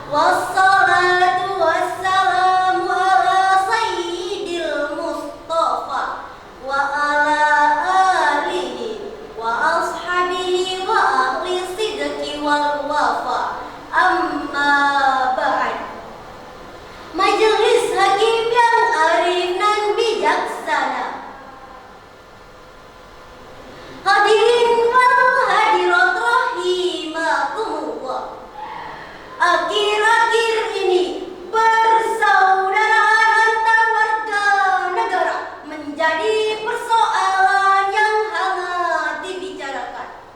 Wassalatu wassalamu ala sayyidil Mustafa wa ala alihi wa ashabihi wa ahli sidqi wal wafa. Amma ba'd. Majelis hakim yang arif dan bijaksana, hadirin wal hadirat rahimakumullah. Akhir-akhir ini persaudaraan antar warga negara menjadi persoalan yang hangat dibicarakan.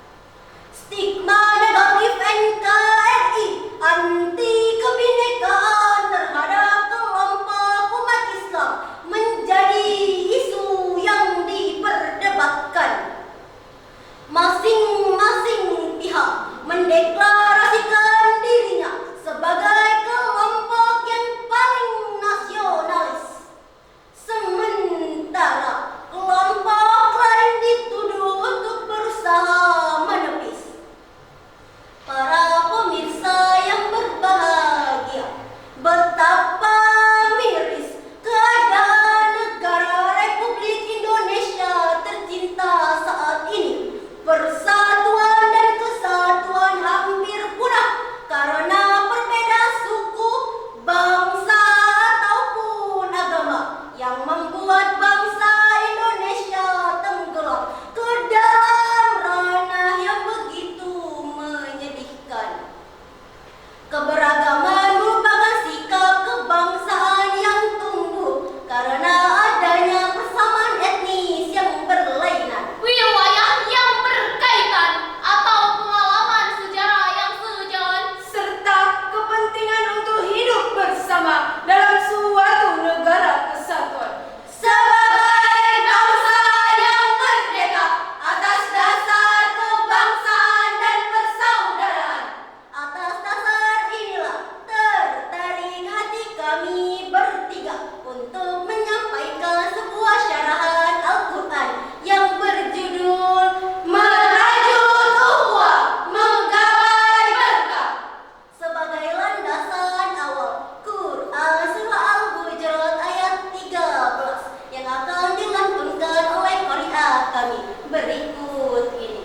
Stigma negatif NKRI anti kebinekaan terhadap kelompok umat Islam menjadi isu yang diperdebatkan. Masing-masing pihak mendeklarasikan dirinya sebagai kelompok yang paling nasionalis. Sementara kelompok lain dituduh untuk berusaha menepis. Para pemirsa yang berbahagia, betapa miris keadaan negara Republik Indonesia tercinta saat ini. Persatuan dan kesatuan hampir punah karena perbedaan suku, bangsa ataupun agama yang membuat bangsa Indonesia tenggelam ke dalam ranah yang begitu menyedihkan. Keberagaman merupakan sikap kebangsaan yang tumbuh karena adanya persamaan etnis yang berlainan, wilayah yang berkaitan atau pengalaman sejarah yang sejalan, serta kepentingan untuk hidup bersama dalam suatu negara kesatuan. sebagai bangsa yang merdeka atas dasar kebangsaan dan persaudaraan. Atas dasar inilah tertarik hati kami bertiga untuk menyampaikan sebuah syarahan Al-Quran yang berjudul Merajut Ukhuwah Menggapai Berkah. Sebagai landasan awal, Quran Surah Al-Hujurat ayat 13 yang akan dilantunkan oleh qari'ah kami berikut ini.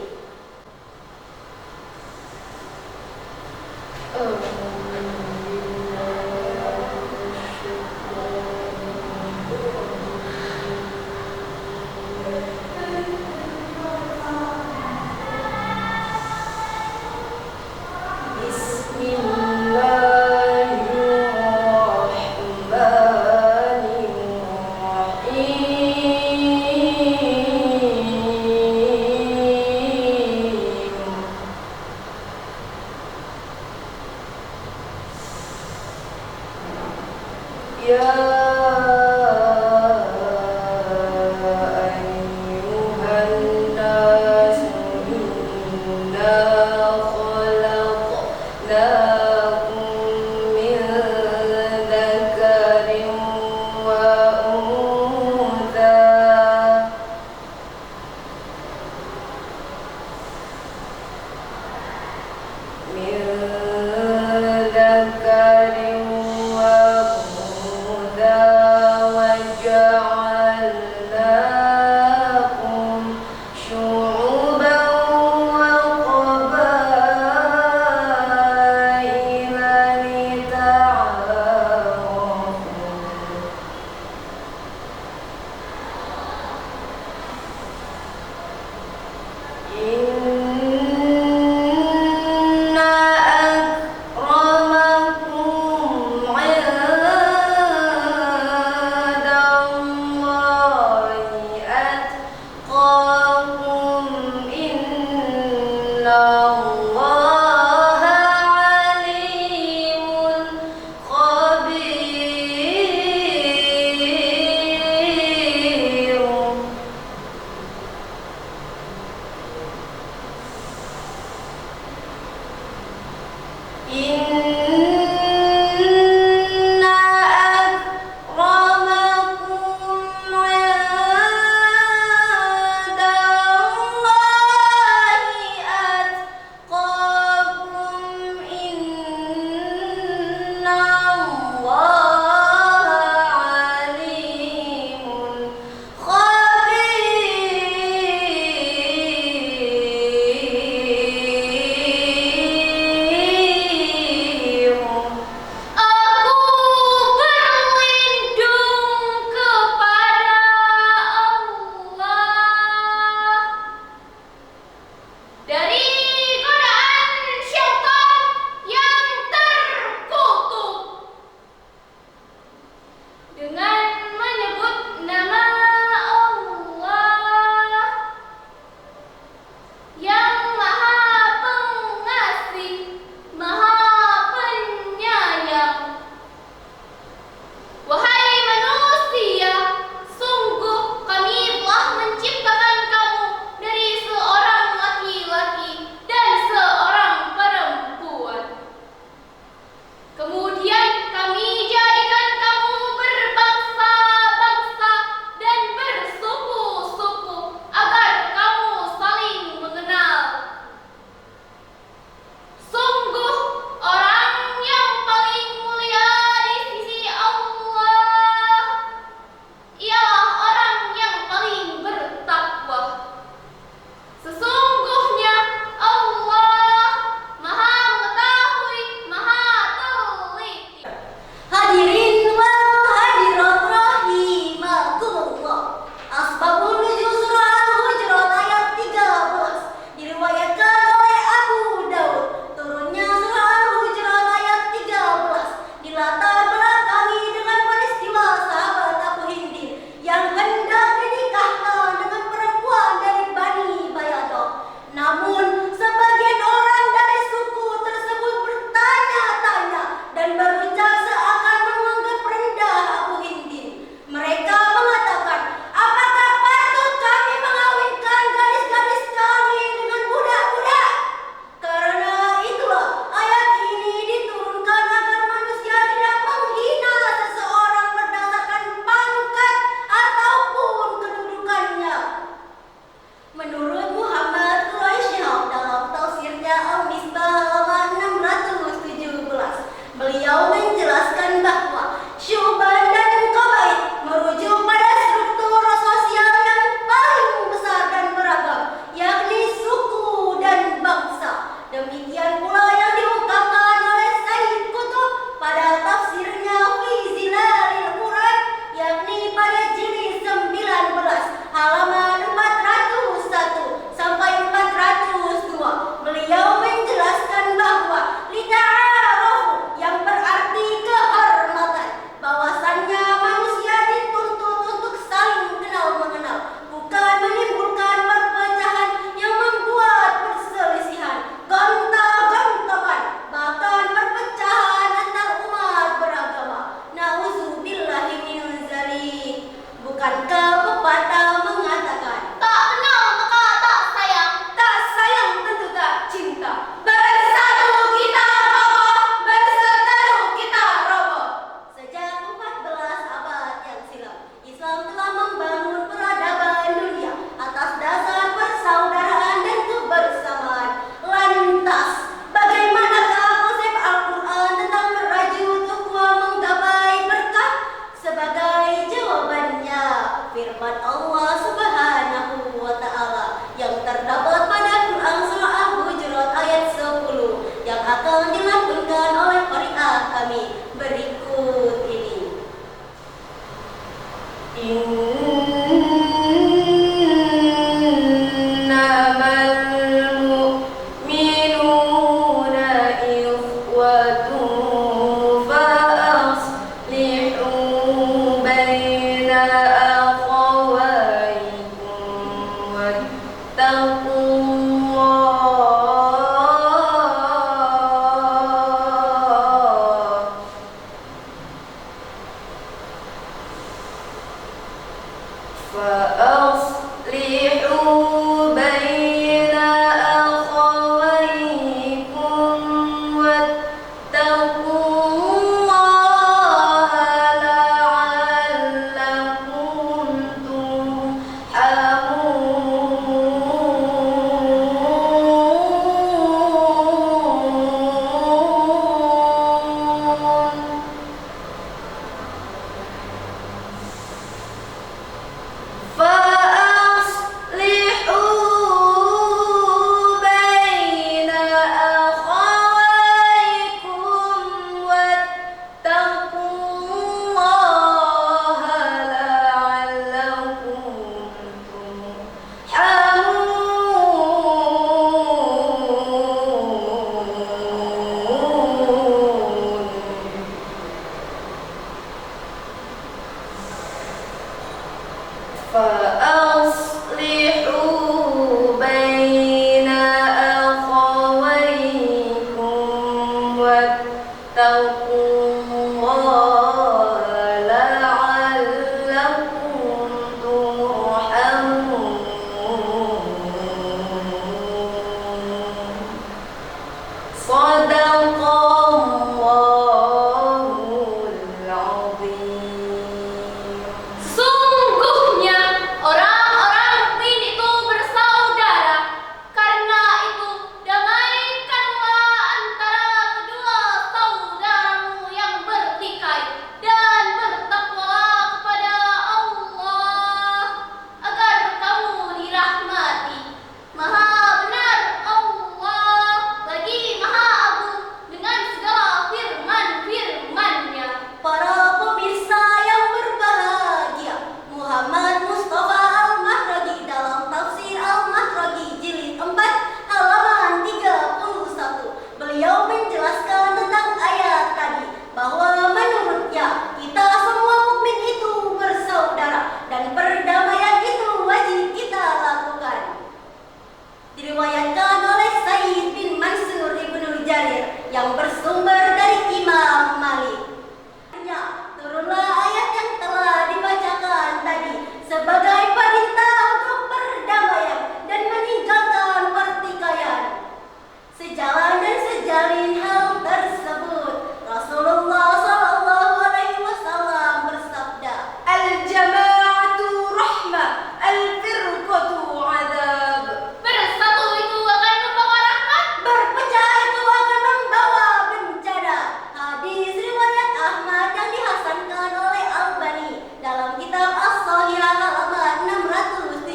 menjalin hal tersebut. Rasulullah Shallallahu Alaihi Wasallam bersabda, Al-jama'atu rahmah, al-firqatu adab. Bersatu itu akan membawa rahmat. berpecah itu akan membawa bencana. Hadis riwayat Ahmad yang dihasankan oleh Albani dalam kitab As-Shahihah halaman 677.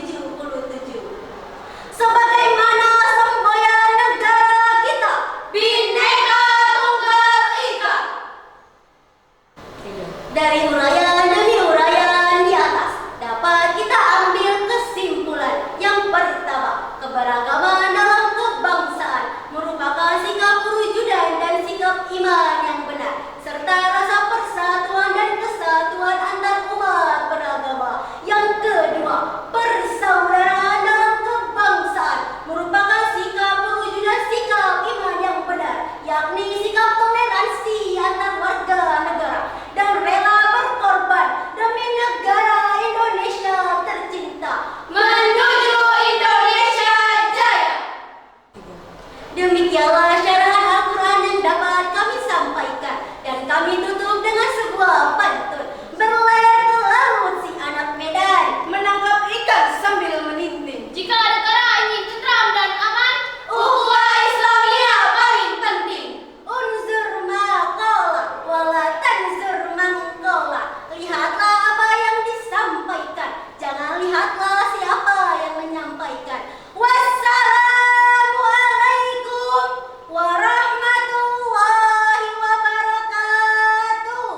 Sebagaimana semboyan negara kita, Bhinneka Tunggal Ika. dari uraian demi uraian di atas dapat kita ambil kesimpulan. Yang pertama, keberagaman dalam kebangsaan merupakan sikap perwujudan dan sikap iman yang benar, serta rasa persatuan dan kesatuan antar umat beragama. Yang kedua, persaudaraan dalam kebangsaan merupakan sikap perwujudan sikap iman yang benar, yakni sikap toleransi antar warga negara dan rela berkorban demi negara Indonesia tercinta. Menuju Indonesia Jaya. Demikianlah syarahan Al-Quran yang dapat kami sampaikan, dan kami tutup dengan sebuah pantun. Berlayar ke laut si anak Medan, Menangkap ikan sambil meninting. Jika negara ingin tentram dan aman, Ukhuwah Islamiyah paling penting. unzur maqala wala tanzur mangqala. Lihatlah apa yang disampaikan, jangan lihatlah siapa yang menyampaikan. Wassalamualaikum warahmatullahi wabarakatuh.